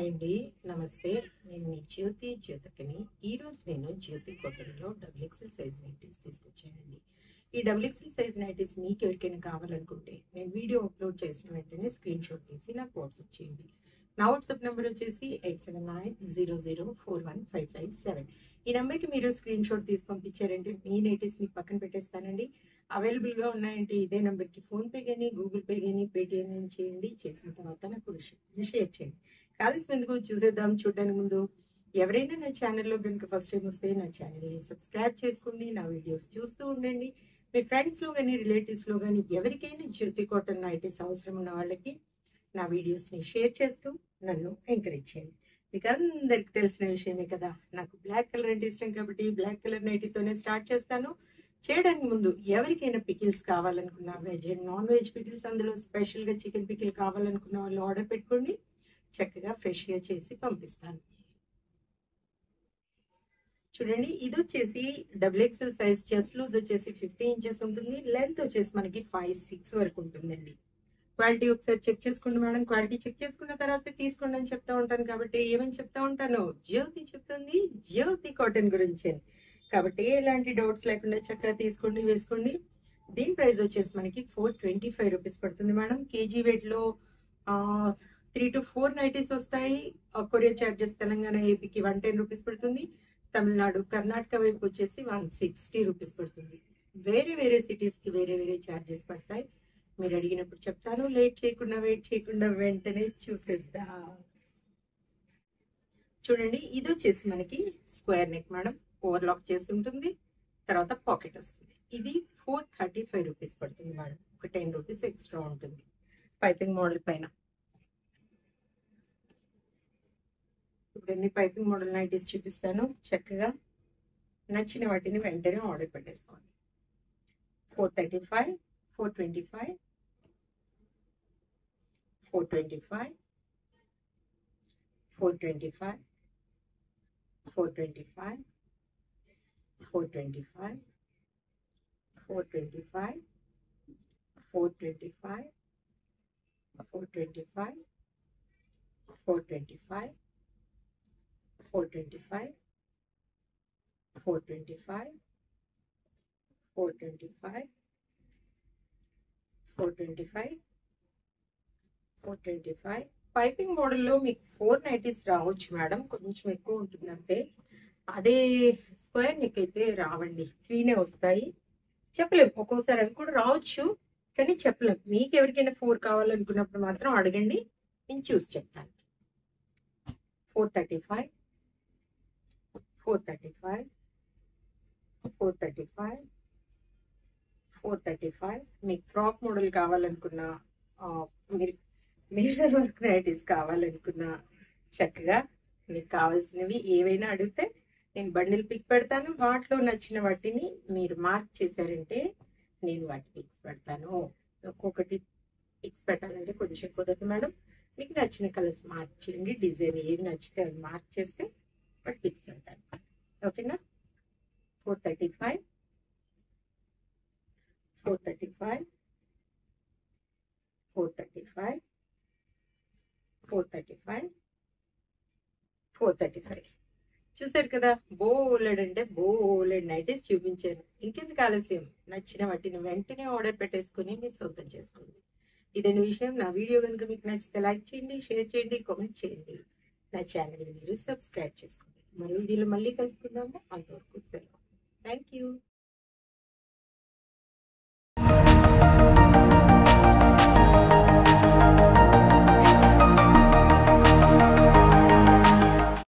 Hi అండి, నమస్తే. నేను మీ జ్యోతికని. ఈరోజు నేను జ్యోతి కాటన్లో డబుల్ ఎక్సెల్ సైజ్ నైటీస్ తీసుకొచ్చానండి. ఈ డబుల్ ఎక్సెల్ సైజ్ నైటీస్ మీకు ఎవరికైనా కావాలనుకుంటే నేను వీడియో అప్లోడ్ చేసిన వెంటనే స్క్రీన్ షాట్ తీసి నాకు వాట్సాప్ చేయండి. నా వాట్సాప్ నెంబర్ వచ్చేసి 8790041557. ఈ నెంబర్కి మీరు స్క్రీన్ షాట్ తీసి పంపించారంటే మీ నైటీస్ మీకు పక్కన పెట్టేస్తానండి. అవైలబుల్గా ఉన్నాయంటే ఇదే నెంబర్కి ఫోన్పే కానీ గూగుల్ పే కానీ పేటిఎం కానీ చేయండి. చేసిన తర్వాత నాకు షేర్ చేయండి. కాల్సిన ఎందుకు చూసేద్దాం. చూడడానికి ముందు ఎవరైనా నా ఛానల్లో కనుక ఫస్ట్ టైం వస్తే నా ఛానల్ని సబ్స్క్రైబ్ చేసుకోండి. నా వీడియోస్ చూస్తూ ఉండండి. మీ ఫ్రెండ్స్లో కానీ రిలేటివ్స్లో కానీ ఎవరికైనా జ్యోతి కాటన్ నైటీస్ అవసరం ఉన్న వాళ్ళకి నా వీడియోస్ని షేర్ చేస్తూ నన్ను ఎంకరేజ్ చేయండి. మీకు అందరికి తెలిసిన విషయమే కదా, నాకు బ్లాక్ కలర్ అంటే ఇష్టం కాబట్టి బ్లాక్ కలర్ నైటీతోనే స్టార్ట్ చేస్తాను. చేయడానికి ముందు ఎవరికైనా పికిల్స్ కావాలనుకున్నా, veg and non veg pickles, అందులో స్పెషల్గా చికెన్ పికిల్ కావాలనుకున్న వాళ్ళు ఆర్డర్ పెట్టుకోండి. చక్కగా ఫ్రెష్గా చేసి పంపిస్తాను. చూడండి, ఇది వచ్చేసి double XL size. Chest loose వచ్చేసి 50 ఇంచెస్ ఉంటుంది. లెంత్ వచ్చేసి మనకి 5-6 వరకు ఉంటుందండి. క్వాలిటీ ఒకసారి చెక్ చేసుకోండి మేడం. క్వాలిటీ చెక్ చేసుకున్న తర్వాత తీసుకోండి అని చెప్తా ఉంటాను. కాబట్టి ఏమని చెప్తా ఉంటాను, జ్యోతి చెప్తుంది జ్యోతి కాటన్ గురించి. కాబట్టి ఎలాంటి డౌట్స్ లేకుండా చక్కగా తీసుకోండి, వేసుకోండి. దీని ప్రైస్ వచ్చేసి మనకి 425 రూపీస్ పడుతుంది మేడం. కేజీ వెయిట్లో 3 to 4 నైటీస్ వస్తాయి. కొరియర్ చార్జెస్ తెలంగాణ ఏపీకి 110 రూపీస్ పడుతుంది. తమిళనాడు కర్ణాటక వైపు వచ్చేసి 160 రూపీస్ పడుతుంది. వేరే వేరే సిటీస్కి వేరే వేరే చార్జెస్ పడతాయి. మీరు అడిగినప్పుడు చెప్తాను. లేట్ చేయకుండా వెయిట్ చేయకుండా వెంటనే చూసేద్దాం. చూడండి, ఇది వచ్చేసి మనకి స్క్వేర్ నెక్ మేడం. ఓవర్లాక్ చేసి ఉంటుంది. తర్వాత పాకెట్ వస్తుంది. ఇది 435 రూపీస్ పడుతుంది మేడం. ఒక 10 రూపీస్ ఎక్స్ట్రా ఉంటుంది పైపింగ్ మోడల్ పైన. ఇప్పుడు పైపింగ్ మోడల్ నైటీస్ చూపిస్తాను. చక్కగా నచ్చిన వాటిని వెంటనే ఆర్డర్ పెట్టేస్తాను. 435, 425, 425, 425, 425, 425, 425, 425, 425, 425, 425, 425, 425, 425, 425. పైపింగ్ మోడల్లో మీకు 4 నైటీస్ రావచ్చు మేడం, కొంచెం ఎక్కువ ఉంటుంది అంతే. అదే స్క్వేర్ నెక్ అయితే రావండి, 3నే వస్తాయి. చెప్పలేము, ఒక్కోసారి అవి కూడా రావచ్చు కానీ చెప్పలేము. మీకు ఎవరికైనా 4 కావాలనుకున్నప్పుడు మాత్రం అడగండి, నేను చూసి చెప్తాను. 435, 435, 435, 435. మీకు ఫ్రాక్ మోడల్ కావాలనుకున్నా, మీరు మిర్రర్ వర్క్ నైటీస్ కావాలనుకున్నా, చక్కగా మీకు కావాల్సినవి ఏవైనా అడిగితే నేను బండిల్ పిక్ పెడతాను. వాటిలో నచ్చిన వాటిని మీరు మార్క్ చేశారంటే నేను వాటి పిక్స్ పెడతాను. ఒక్కొక్కటి పిక్స్ పెట్టాలంటే కొంచెం కుదరదు మేడం. మీకు నచ్చిన కలర్స్ మార్క్ చేయండి. డిజైన్ ఏవి నచ్చితే అవి మార్క్ చేస్తే వాటి పిక్స్ పెడతాను. ఓకేనా? 435, 435, 435, 435, 435. చూసారు కదా, బోలెడ్ అంటే బోలెడ్ నైటీస్ చూపించాను. ఇంకెందుకు ఆలస్యం, నచ్చిన వాటిని వెంటనే ఆర్డర్ పెట్టేసుకుని మీరు సొంతం చేసుకోండి. ఇదని విషయం. నా వీడియో కనుక మీకు నచ్చితే లైక్ చేయండి, షేర్ చేయండి, కామెంట్ చేయండి. నా ఛానల్ మీరు సబ్స్క్రైబ్ చేసుకోండి. మన వీడియోలో మళ్ళీ కలుసుకుందాము. అంతవరకు సెలవు. Thank you.